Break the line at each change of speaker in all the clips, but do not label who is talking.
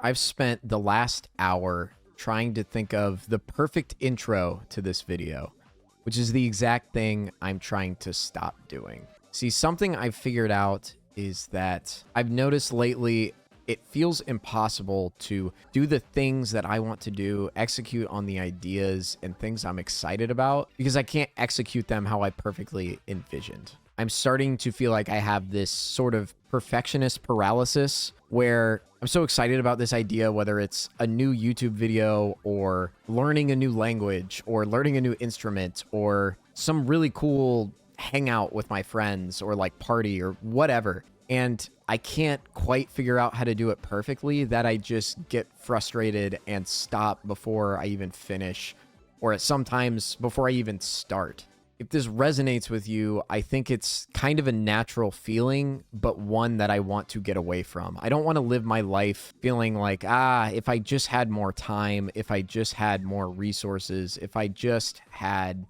I've spent the last hour trying to think of the perfect intro to this video, which is the exact thing I'm trying to stop doing. See, something I've figured out is that I've noticed lately it feels impossible to do the things that I want to do, execute on the ideas and things I'm excited about, because I can't execute them how I perfectly envisioned. I'm starting to feel like I have this sort of perfectionist paralysis where I'm so excited about this idea, whether it's a new YouTube video or learning a new language or learning a new instrument or some really cool hangout with my friends or like party or whatever. And I can't quite figure out how to do it perfectly, that I just get frustrated and stop before I even finish, or sometimes before I even start. If this resonates with you, I think it's kind of a natural feeling, but one that I want to get away from. I don't want to live my life feeling like, if I just had more time, if I just had more resources, if I just had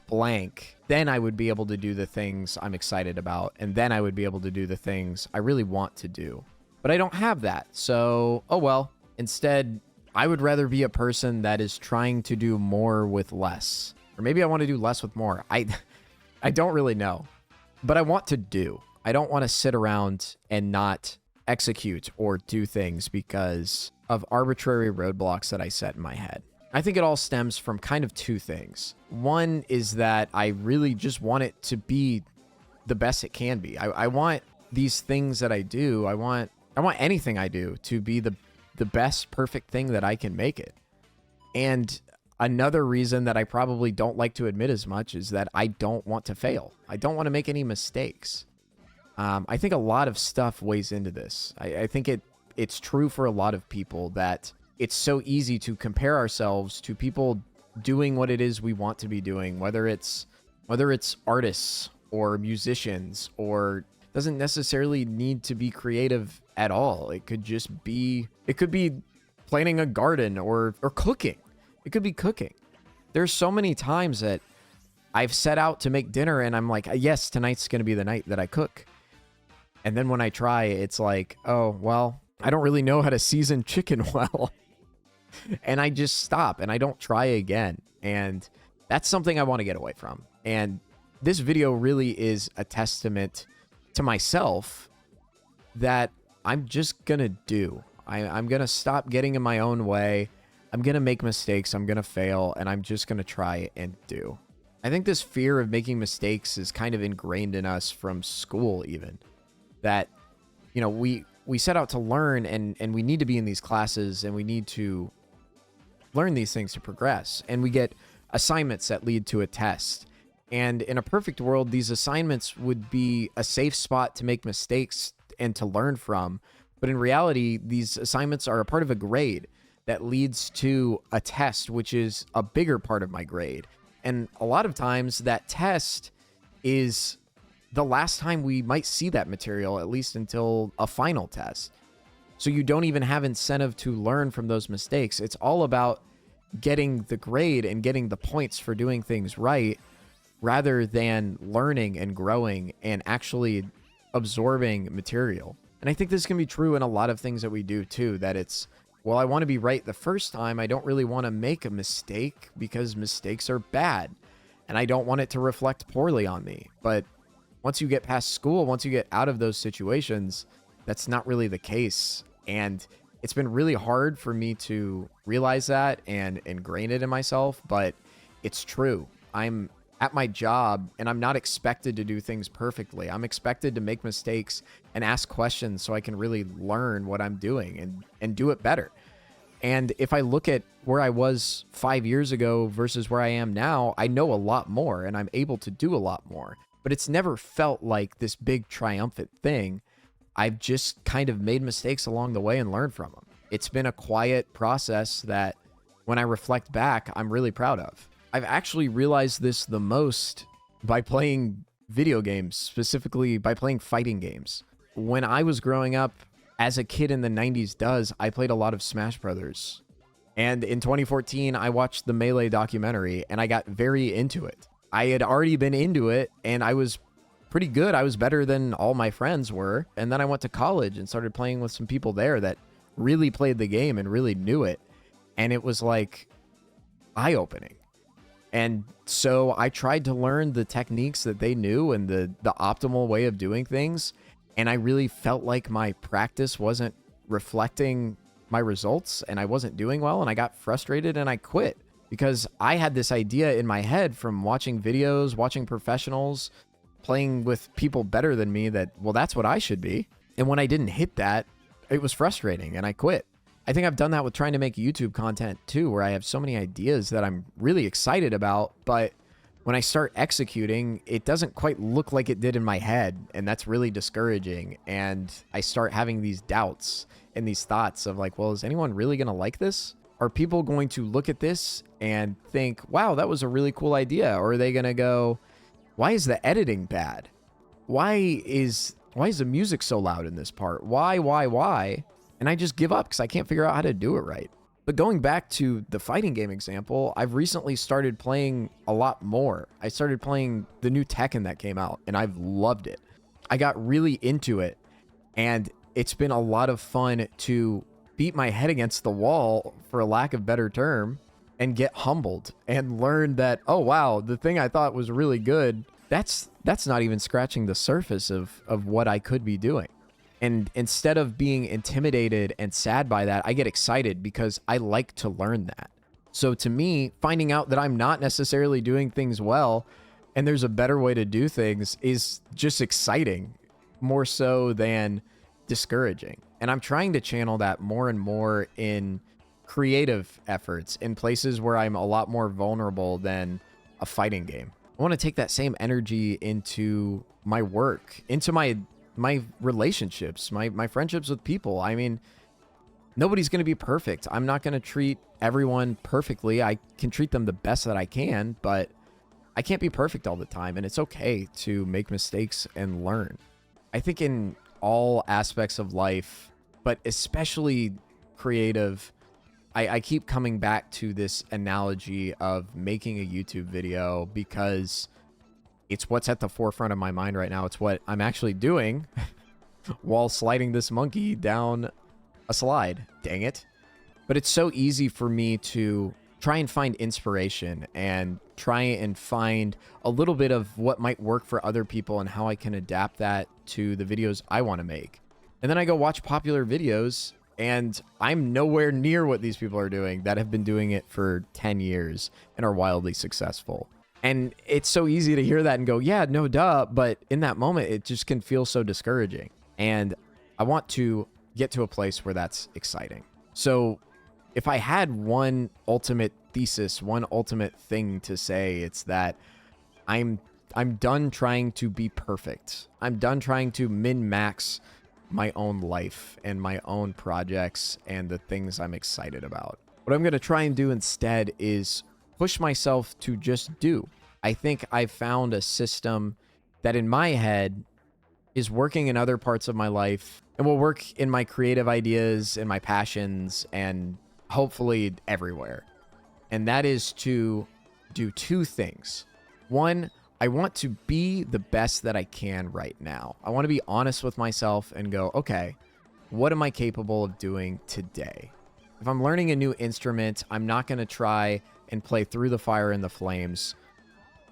blank, then I would be able to do the things I'm excited about, and then I would be able to do the things I really want to do. But I don't have that, so, oh well. Instead, I would rather be a person that is trying to do more with less. Or maybe I want to do less with more. I don't really know. But I want to do. I don't want to sit around and not execute or do things because of arbitrary roadblocks that I set in my head. I think it all stems from kind of two things. One is that I really just want it to be the best it can be. I want these things that I do, I want anything I do to be the best perfect thing that I can make it. And another reason that I probably don't like to admit as much is that I don't want to fail. I don't want to make any mistakes. I think a lot of stuff weighs into this. I think it's true for a lot of people that it's so easy to compare ourselves to people doing what it is we want to be doing, whether it's artists or musicians, or doesn't necessarily need to be creative at all. It could be planting a garden or cooking. It could be cooking. There's so many times that I've set out to make dinner and I'm like, yes, tonight's going to be the night that I cook. And then when I try, it's like, oh, well, I don't really know how to season chicken well. And I just stop and I don't try again. And that's something I want to get away from. And this video really is a testament to myself that I'm just going to do. I'm going to stop getting in my own way. I'm going to make mistakes. I'm going to fail. And I'm just going to try and do. I think this fear of making mistakes is kind of ingrained in us from school even. That, you know, we set out to learn and we need to be in these classes and we need to learn these things to progress. And we get assignments that lead to a test. And in a perfect world, these assignments would be a safe spot to make mistakes and to learn from. But in reality, these assignments are a part of a grade that leads to a test, which is a bigger part of my grade. And a lot of times that test is the last time we might see that material, at least until a final test. So you don't even have incentive to learn from those mistakes. It's all about getting the grade and getting the points for doing things right, rather than learning and growing and actually absorbing material. And I think this can be true in a lot of things that we do too, that it's, well, I want to be right the first time. I don't really want to make a mistake because mistakes are bad and I don't want it to reflect poorly on me. But once you get past school, once you get out of those situations, that's not really the case. And it's been really hard for me to realize that and ingrain it in myself, but it's true. I'm at my job and I'm not expected to do things perfectly. I'm expected to make mistakes and ask questions so I can really learn what I'm doing and do it better. And if I look at where I was 5 years ago versus where I am now, I know a lot more and I'm able to do a lot more. But it's never felt like this big triumphant thing. I've just kind of made mistakes along the way and learned from them. It's been a quiet process that when I reflect back, I'm really proud of. I've actually realized this the most by playing video games, specifically by playing fighting games. When I was growing up, as a kid in the 90s I played a lot of Smash Brothers. And in 2014, I watched the Melee documentary and I got very into it. I had already been into it and I was pretty good. I was better than all my friends were. And then I went to college and started playing with some people there that really played the game and really knew it. And it was like eye-opening. And so I tried to learn the techniques that they knew and the optimal way of doing things. And I really felt like my practice wasn't reflecting my results and I wasn't doing well. And I got frustrated and I quit because I had this idea in my head from watching videos, watching professionals, playing with people better than me that, well, that's what I should be. And when I didn't hit that, it was frustrating and I quit. I think I've done that with trying to make YouTube content too, where I have so many ideas that I'm really excited about, but when I start executing, it doesn't quite look like it did in my head, and that's really discouraging. And I start having these doubts and these thoughts of like, well, is anyone really going to like this? Are people going to look at this and think, wow, that was a really cool idea? Or are they going to go, why is the editing bad? Why is the music so loud in this part? Why? And I just give up because I can't figure out how to do it right. But going back to the fighting game example, I've recently started playing a lot more. I started playing the new Tekken that came out, and I've loved it. I got really into it, and it's been a lot of fun to beat my head against the wall, for a lack of better term, and get humbled and learn that, oh, wow, the thing I thought was really good, that's not even scratching the surface of what I could be doing. And instead of being intimidated and sad by that, I get excited because I like to learn that. So to me, finding out that I'm not necessarily doing things well and there's a better way to do things is just exciting, more so than discouraging. And I'm trying to channel that more and more in creative efforts, in places where I'm a lot more vulnerable than a fighting game. I want to take that same energy into my work, into my relationships, my friendships with people. I mean, nobody's going to be perfect. I'm not going to treat everyone perfectly. I can treat them the best that I can, but I can't be perfect all the time. And it's okay to make mistakes and learn. I think in all aspects of life, but especially creative, I keep coming back to this analogy of making a YouTube video because it's what's at the forefront of my mind right now. It's what I'm actually doing while sliding this monkey down a slide. Dang it. But it's so easy for me to try and find inspiration and try and find a little bit of what might work for other people and how I can adapt that to the videos I want to make. And then I go watch popular videos and I'm nowhere near what these people are doing that have been doing it for 10 years and are wildly successful. And it's so easy to hear that and go, yeah, no, duh. But in that moment, it just can feel so discouraging. And I want to get to a place where that's exciting. So if I had one ultimate thesis, one ultimate thing to say, it's that I'm done trying to be perfect. I'm done trying to min-max my own life and my own projects and the things I'm excited about. What I'm going to try and do instead is push myself to just do. I think I've found a system that in my head is working in other parts of my life and will work in my creative ideas and my passions and hopefully everywhere. And that is to do two things. One, I want to be the best that I can right now. I want to be honest with myself and go, okay, what am I capable of doing today? If I'm learning a new instrument, I'm not going to try and play Through the Fire and the Flames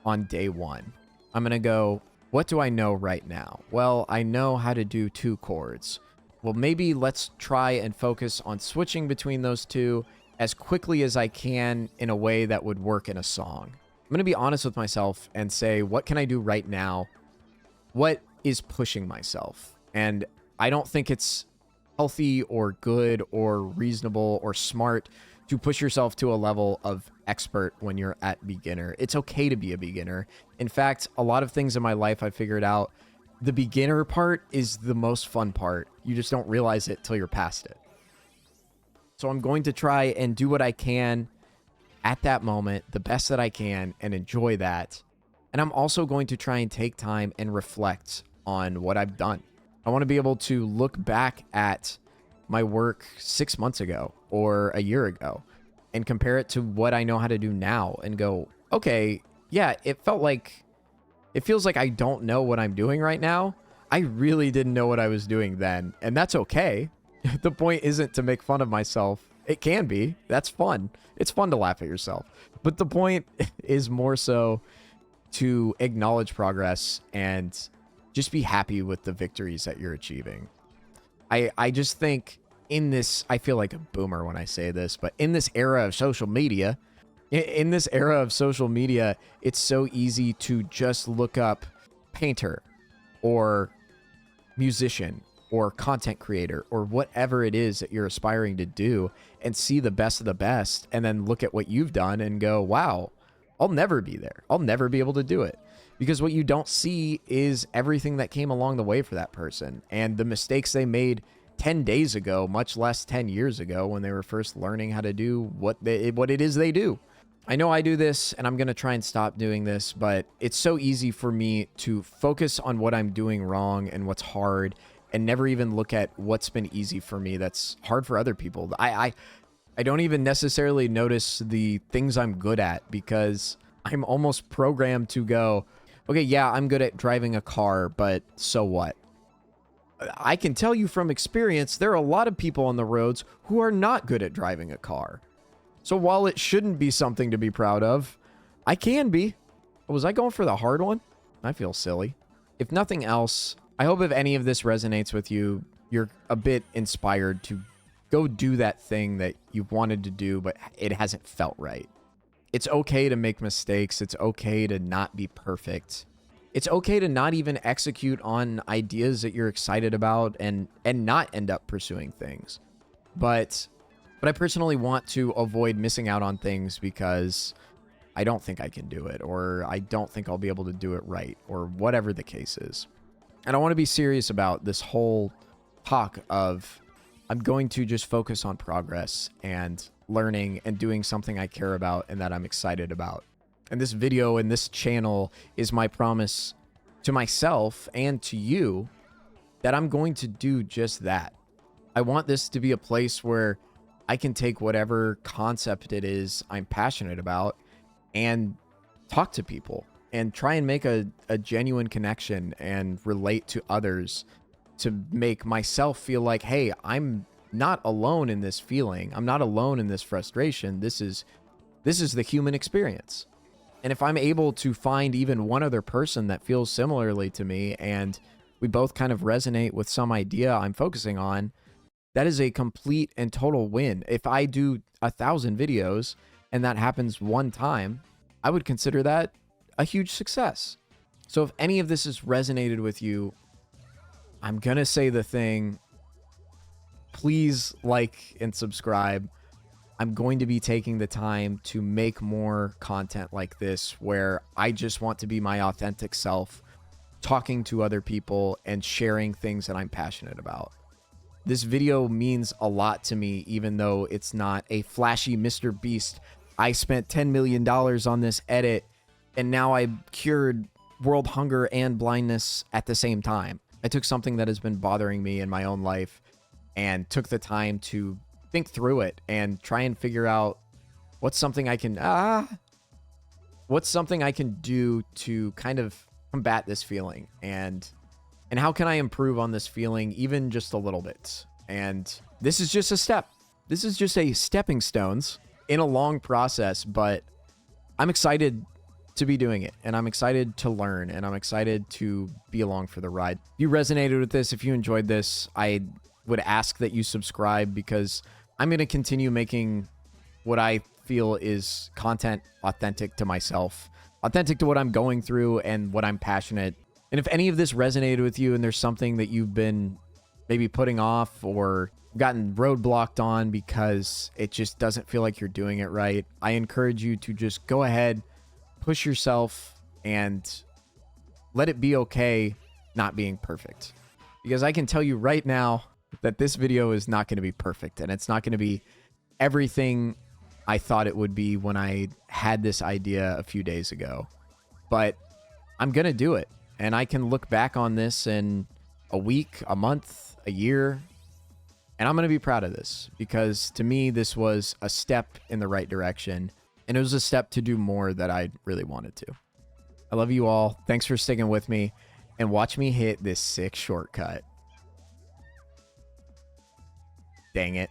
on day one. I'm going to go, what do I know right now? Well, I know how to do 2 chords. Well, maybe let's try and focus on switching between those two as quickly as I can in a way that would work in a song. I'm going to be honest with myself and say, what can I do right now? What is pushing myself? And I don't think it's healthy or good or reasonable or smart to push yourself to a level of expert when you're at beginner. It's okay to be a beginner. In fact, a lot of things in my life I figured out, the beginner part is the most fun part. You just don't realize it till you're past it. So I'm going to try and do what I can at that moment, the best that I can, and enjoy that. And I'm also going to try and take time and reflect on what I've done. I want to be able to look back at my work 6 months ago or a year ago and compare it to what I know how to do now and go, okay, yeah, it feels like I don't know what I'm doing right now. I really didn't know what I was doing then, and that's okay. The point isn't to make fun of myself. It can be. That's fun. It's fun to laugh at yourself. But the point is more so to acknowledge progress and just be happy with the victories that you're achieving. I just think in this, I feel like a boomer when I say this, but in this era of social media, it's so easy to just look up painter or musician or content creator or whatever it is that you're aspiring to do and see the best of the best and then look at what you've done and go, wow, I'll never be there. I'll never be able to do it. Because what you don't see is everything that came along the way for that person and the mistakes they made 10 days ago, much less 10 years ago when they were first learning how to do what it is they do. I know I do this and I'm going to try and stop doing this, but it's so easy for me to focus on what I'm doing wrong and what's hard and never even look at what's been easy for me that's hard for other people. I don't even necessarily notice the things I'm good at because I'm almost programmed to go, okay, yeah, I'm good at driving a car, but so what? I can tell you from experience, there are a lot of people on the roads who are not good at driving a car. So while it shouldn't be something to be proud of, I can be. Was I going for the hard one? I feel silly. If nothing else, I hope if any of this resonates with you, you're a bit inspired to go do that thing that you've wanted to do, but it hasn't felt right. It's okay to make mistakes. It's okay to not be perfect. It's okay to not even execute on ideas that you're excited about and not end up pursuing things. But I personally want to avoid missing out on things because I don't think I can do it, or I don't think I'll be able to do it right, or whatever the case is. And I want to be serious about this whole talk of I'm going to just focus on progress and learning and doing something I care about and that I'm excited about. And this video and this channel is my promise to myself and to you that I'm going to do just that. I want this to be a place where I can take whatever concept it is I'm passionate about and talk to people and try and make a genuine connection and relate to others to make myself feel like, hey, I'm not alone in this feeling. I'm not alone in this frustration. This is the human experience. And if I'm able to find even one other person that feels similarly to me and we both kind of resonate with some idea I'm focusing on, that is a complete and total win. If I do 1,000 videos and that happens one time, I would consider that a huge success. So if any of this has resonated with you, I'm going to say the thing, please like and subscribe. I'm going to be taking the time to make more content like this where I just want to be my authentic self, talking to other people and sharing things that I'm passionate about. This video means a lot to me, even though it's not a flashy Mr. Beast. I spent $10 million on this edit and now I cured world hunger and blindness at the same time. I took something that has been bothering me in my own life and took the time to think through it and try and figure out what's something I can do to kind of combat this feeling and how can I improve on this feeling even just a little bit. And this is just a step. This is just a stepping stones in a long process, but I'm excited to be doing it and I'm excited to learn and I'm excited to be along for the ride. If you resonated with this, if you enjoyed this, I would ask that you subscribe because I'm going to continue making what I feel is content authentic to myself, authentic to what I'm going through and what I'm passionate. And if any of this resonated with you and there's something that you've been maybe putting off or gotten roadblocked on because it just doesn't feel like you're doing it right, I encourage you to just go ahead, push yourself, and let it be okay not being perfect. Because I can tell you right now that this video is not going to be perfect and it's not going to be everything I thought it would be when I had this idea a few days ago. But I'm going to do it. And I can look back on this in a week, a month, a year, and I'm going to be proud of this because to me, this was a step in the right direction and it was a step to do more that I really wanted to. I love you all. Thanks for sticking with me and watch me hit this sick shortcut. Dang it.